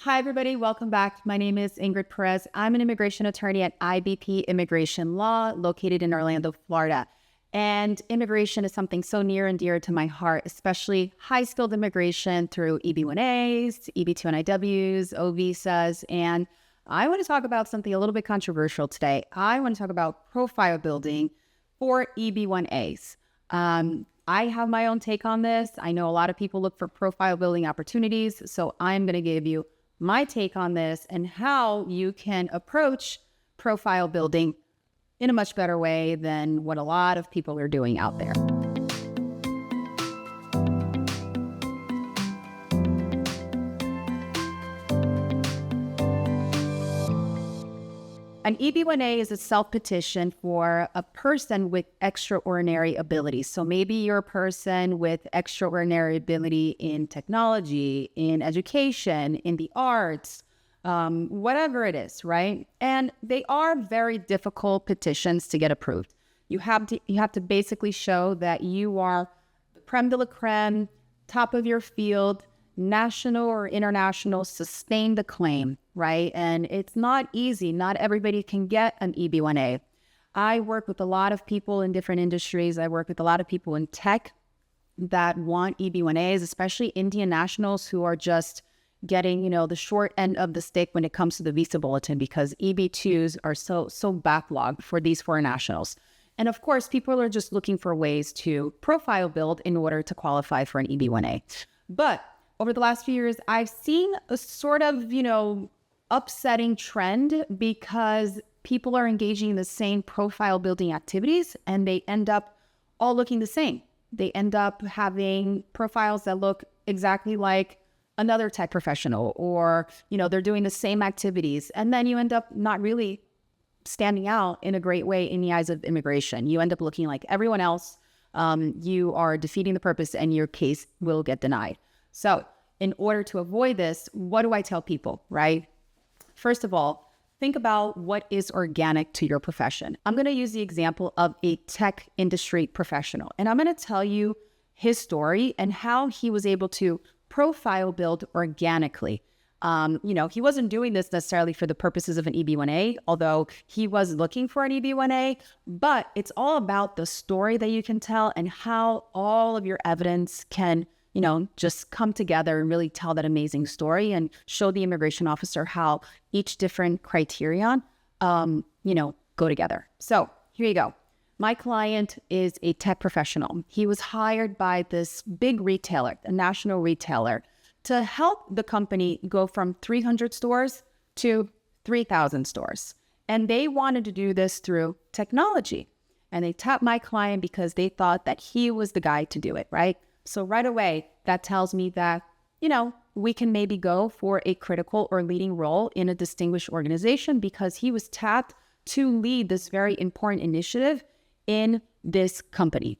Hi, everybody. Welcome back. My name is Ingrid Perez. I'm an immigration attorney at IBP Immigration Law, located in Orlando, Florida. And immigration is something so near and dear to my heart, especially high-skilled immigration through EB-1As, EB-2 NIWs, O visas. And I want to talk about something a little bit controversial today. I want to talk about profile building for EB-1As. I have my own take on this. I know a lot of people look for profile building opportunities, so I'm going to give you my take on this and how you can approach profile building in a much better way than what a lot of people are doing out there. An EB-1A is a self-petition for a person with extraordinary abilities. So maybe you're a person with extraordinary ability in technology, in education, in the arts, whatever it is, right? And they are very difficult petitions to get approved. You have to basically show that you are the creme de la creme, top of your field, national or international, sustain the claim, right? And it's not easy. Not everybody can get an EB-1A. I work with a lot of people in different industries. I work with a lot of people in tech that want EB-1As, especially Indian nationals who are just getting, the short end of the stick when it comes to the visa bulletin, because EB-2s are so backlogged for these foreign nationals. And of course, people are just looking for ways to profile build in order to qualify for an EB-1A. But over the last few years, I've seen a sort of, upsetting trend because people are engaging in the same profile building activities and they end up all looking the same. They end up having profiles that look exactly like another tech professional, or, they're doing the same activities. And then you end up not really standing out in a great way in the eyes of immigration. You end up looking like everyone else. You are defeating the purpose and your case will get denied. So in order to avoid this, what do I tell people, right? First of all, think about what is organic to your profession. I'm going to use the example of a tech industry professional, and I'm going to tell you his story and how he was able to profile build organically. He wasn't doing this necessarily for the purposes of an EB-1A, although he was looking for an EB-1A, but it's all about the story that you can tell and how all of your evidence can just come together and really tell that amazing story and show the immigration officer how each different criterion, go together. So here you go. My client is a tech professional. He was hired by this big retailer, a national retailer, to help the company go from 300 stores to 3,000 stores. And they wanted to do this through technology. And they tapped my client because they thought that he was the guy to do it, right? So right away, that tells me that, we can maybe go for a critical or leading role in a distinguished organization because he was tapped to lead this very important initiative in this company.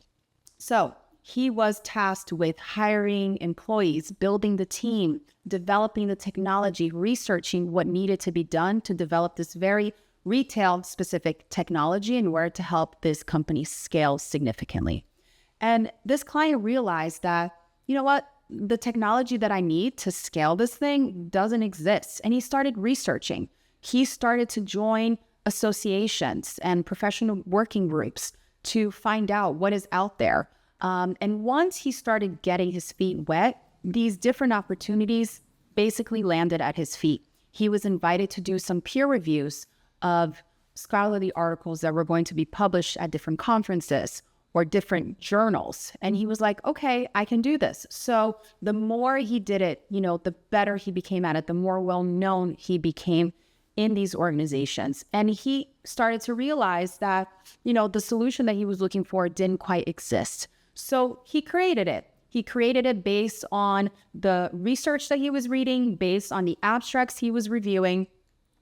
So he was tasked with hiring employees, building the team, developing the technology, researching what needed to be done to develop this very retail-specific technology in order to help this company scale significantly. And this client realized that, the technology that I need to scale this thing doesn't exist. And he started researching. He started to join associations and professional working groups to find out what is out there. And once he started getting his feet wet, these different opportunities basically landed at his feet. He was invited to do some peer reviews of scholarly articles that were going to be published at different conferences or different journals. And he was like, okay, I can do this. So the more he did it, the better he became at it, the more well-known he became in these organizations. And he started to realize that, the solution that he was looking for didn't quite exist. So he created it. He created it based on the research that he was reading, based on the abstracts he was reviewing,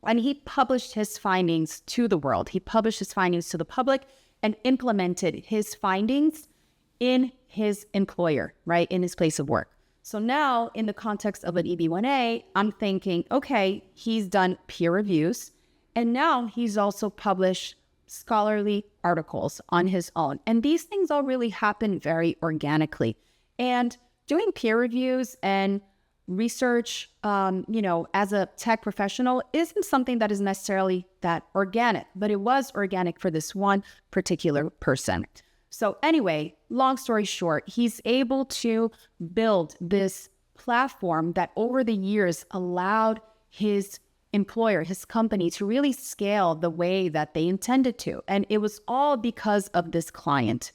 and he published his findings to the world. He published his findings to the public and implemented his findings in his employer, right, in his place of work. So now in the context of an EB-1A, I'm thinking, okay, he's done peer reviews, and now he's also published scholarly articles on his own. And these things all really happen very organically. And doing peer reviews and research, as a tech professional isn't something that is necessarily that organic, but it was organic for this one particular person. So anyway, long story short, he's able to build this platform that over the years allowed his employer, his company, to really scale the way that they intended to. And it was all because of this client.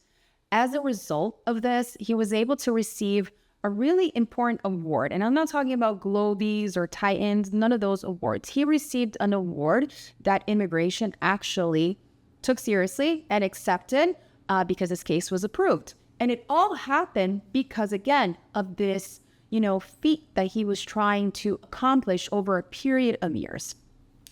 As a result of this, he was able to receive a really important award. And I'm not talking about Globies or Titans, none of those awards. He received an award that immigration actually took seriously and accepted because his case was approved. And it all happened because, again, of this, feat that he was trying to accomplish over a period of years.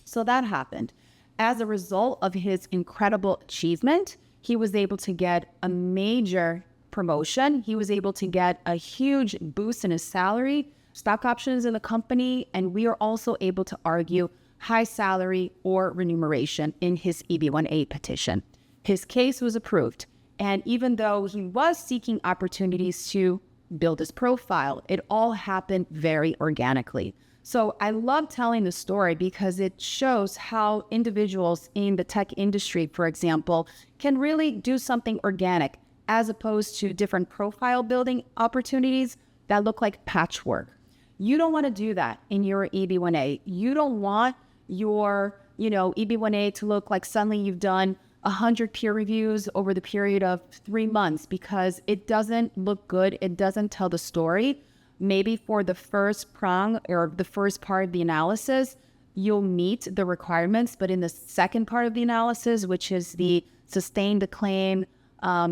So that happened. As a result of his incredible achievement, he was able to get a major promotion. He was able to get a huge boost in his salary, stock options in the company, and we are also able to argue high salary or remuneration in his EB-1A petition. His case was approved, and even though he was seeking opportunities to build his profile, it all happened very organically. So I love telling the story because it shows how individuals in the tech industry, for example, can really do something organic as opposed to different profile building opportunities that look like patchwork. You don't want to do that in your EB-1A. You don't want your, EB-1A to look like suddenly you've done 100 peer reviews over the period of 3 months, because it doesn't look good. It doesn't tell the story. Maybe for the first prong or the first part of the analysis, you'll meet the requirements, but in the second part of the analysis, which is the sustain the claim, part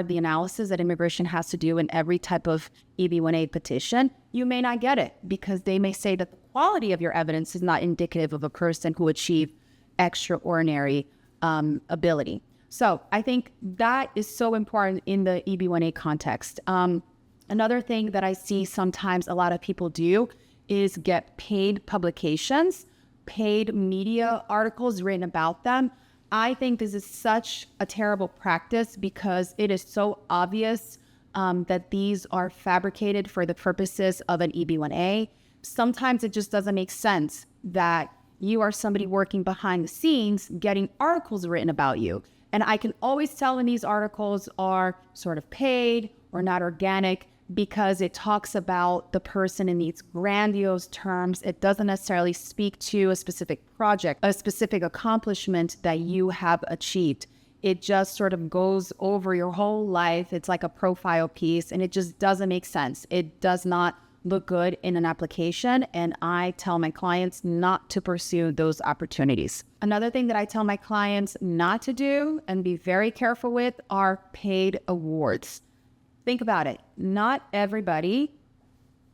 of the analysis that immigration has to do in every type of EB-1A petition, you may not get it because they may say that the quality of your evidence is not indicative of a person who achieved extraordinary ability. So I think that is so important in the EB-1A context. Another thing that I see sometimes a lot of people do is get paid publications, paid media articles written about them. I think this is such a terrible practice because it is so obvious that these are fabricated for the purposes of an EB-1A. Sometimes it just doesn't make sense that you are somebody working behind the scenes getting articles written about you. And I can always tell when these articles are sort of paid or not organic because it talks about the person in these grandiose terms. It doesn't necessarily speak to a specific project, a specific accomplishment that you have achieved. It just sort of goes over your whole life. It's like a profile piece, and it just doesn't make sense. It does not look good in an application, and I tell my clients not to pursue those opportunities. Another thing that I tell my clients not to do and be very careful with are paid awards. Think about it. Not everybody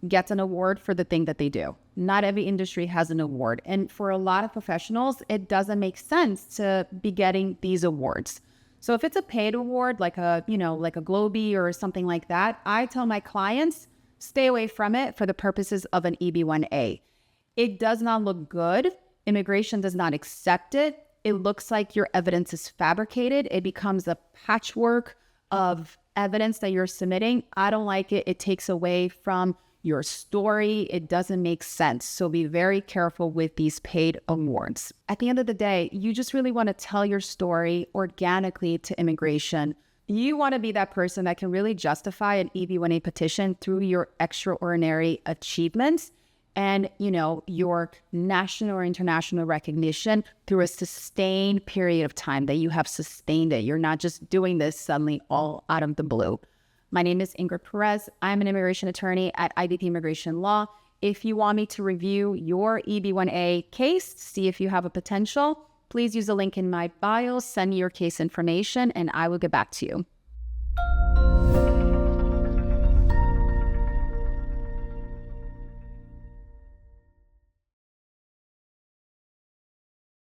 gets an award for the thing that they do. Not every industry has an award. And for a lot of professionals, it doesn't make sense to be getting these awards. So if it's a paid award, like a Globee or something like that, I tell my clients, stay away from it for the purposes of an EB-1A. It does not look good. Immigration does not accept it. It looks like your evidence is fabricated. It becomes a patchwork of evidence that you're submitting. I don't like it. It takes away from your story. It doesn't make sense. So be very careful with these paid awards. At the end of the day, you just really want to tell your story organically to immigration. You want to be that person that can really justify an EB-1A petition through your extraordinary achievements and, your national or international recognition through a sustained period of time that you have sustained it. You're not just doing this suddenly all out of the blue. My name is Ingrid Perez. I'm an immigration attorney at IBP Immigration Law. If you want me to review your EB-1A case, see if you have a potential, please use the link in my bio, send me your case information, and I will get back to you.